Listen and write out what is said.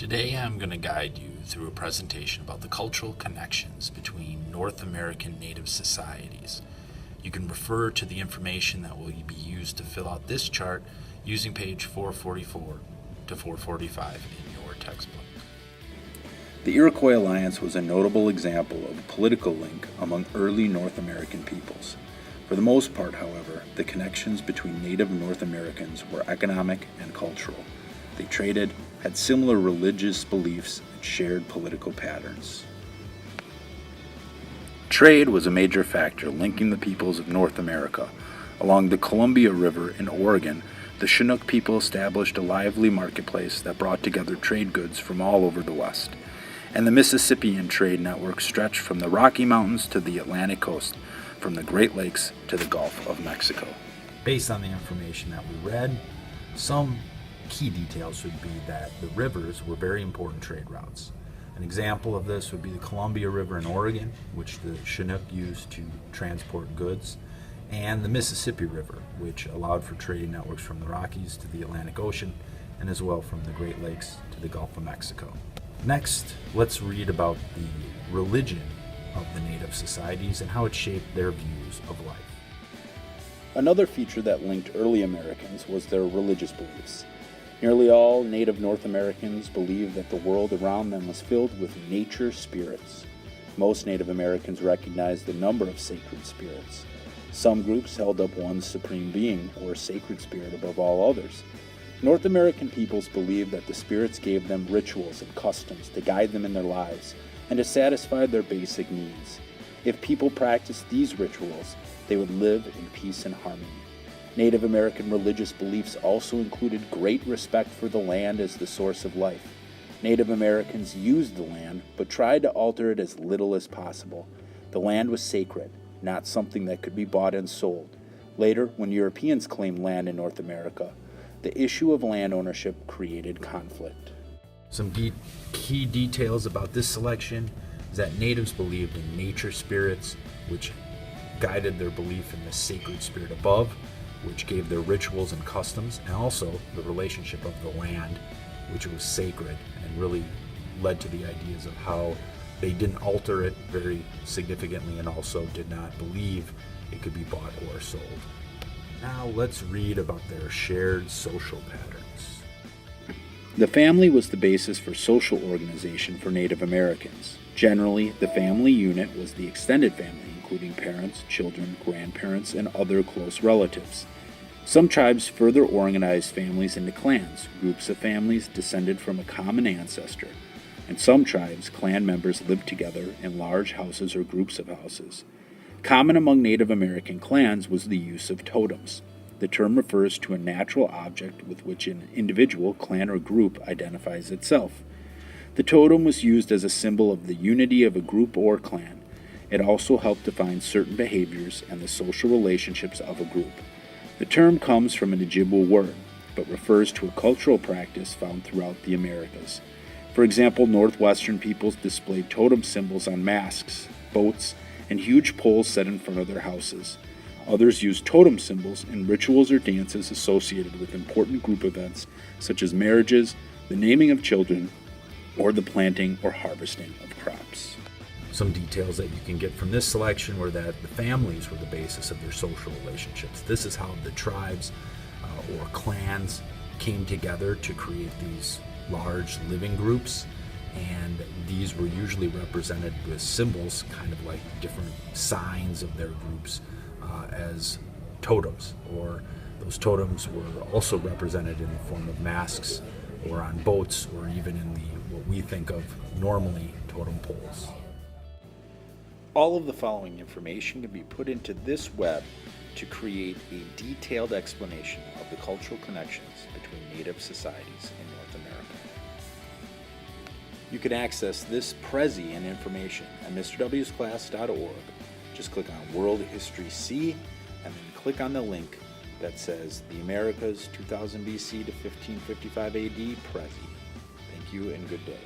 Today I'm going to guide you through a presentation about the cultural connections between North American Native societies. You can refer to the information that will be used to fill out this chart using page 444 to 445 in your textbook. The Iroquois Alliance was a notable example of a political link among early North American peoples. For the most part, however, the connections between Native North Americans were economic and cultural. They traded, had similar religious beliefs, and shared political patterns. Trade was a major factor linking the peoples of North America. Along the Columbia River in Oregon, the Chinook people established a lively marketplace that brought together trade goods from all over the West. And the Mississippian trade network stretched from the Rocky Mountains to the Atlantic coast, from the Great Lakes to the Gulf of Mexico. Based on the information that we read, some key details would be that the rivers were very important trade routes. An example of this would be the Columbia River in Oregon, which the Chinook used to transport goods, and the Mississippi River, which allowed for trade networks from the Rockies to the Atlantic Ocean, and as well from the Great Lakes to the Gulf of Mexico. Next, let's read about the religion of the Native societies and how it shaped their views of life. Another feature that linked early Americans was their religious beliefs. Nearly all Native North Americans believed that the world around them was filled with nature spirits. Most Native Americans recognized the number of sacred spirits. Some groups held up one supreme being or sacred spirit above all others. North American peoples believed that the spirits gave them rituals and customs to guide them in their lives and to satisfy their basic needs. If people practiced these rituals, they would live in peace and harmony. Native American religious beliefs also included great respect for the land as the source of life. Native Americans used the land, but tried to alter it as little as possible. The land was sacred, not something that could be bought and sold. Later, when Europeans claimed land in North America, the issue of land ownership created conflict. Some key details about this selection is that natives believed in nature spirits, which guided their belief in the sacred spirit above, which gave their rituals and customs, and also the relationship of the land, which was sacred and really led to the ideas of how they didn't alter it very significantly and also did not believe it could be bought or sold. Now let's read about their shared social patterns. The family was the basis for social organization for Native Americans. Generally, the family unit was the extended family, including parents, children, grandparents, and other close relatives. Some tribes further organized families into clans, groups of families descended from a common ancestor. In some tribes, clan members lived together in large houses or groups of houses. Common among Native American clans was the use of totems. The term refers to a natural object with which an individual, clan, or group identifies itself. The totem was used as a symbol of the unity of a group or clan. It also helped define certain behaviors and the social relationships of a group. The term comes from an Ojibwe word, but refers to a cultural practice found throughout the Americas. For example, Northwestern peoples displayed totem symbols on masks, boats, and huge poles set in front of their houses. Others used totem symbols in rituals or dances associated with important group events such as marriages, the naming of children, or the planting or harvesting of crops. Some details that you can get from this selection were that the families were the basis of their social relationships. This is how the tribes or clans came together to create these large living groups, and these were usually represented with symbols, kind of like different signs of their groups as totems, or those totems were also represented in the form of masks or on boats or even in what we think of normally totem poles. All of the following information can be put into this web to create a detailed explanation of the cultural connections between Native societies in North America. You can access this Prezi and information at MrWsClass.org. Just click on World History C and then click on the link that says the Americas 2000 BC to 1555 AD Prezi. Thank you and good day.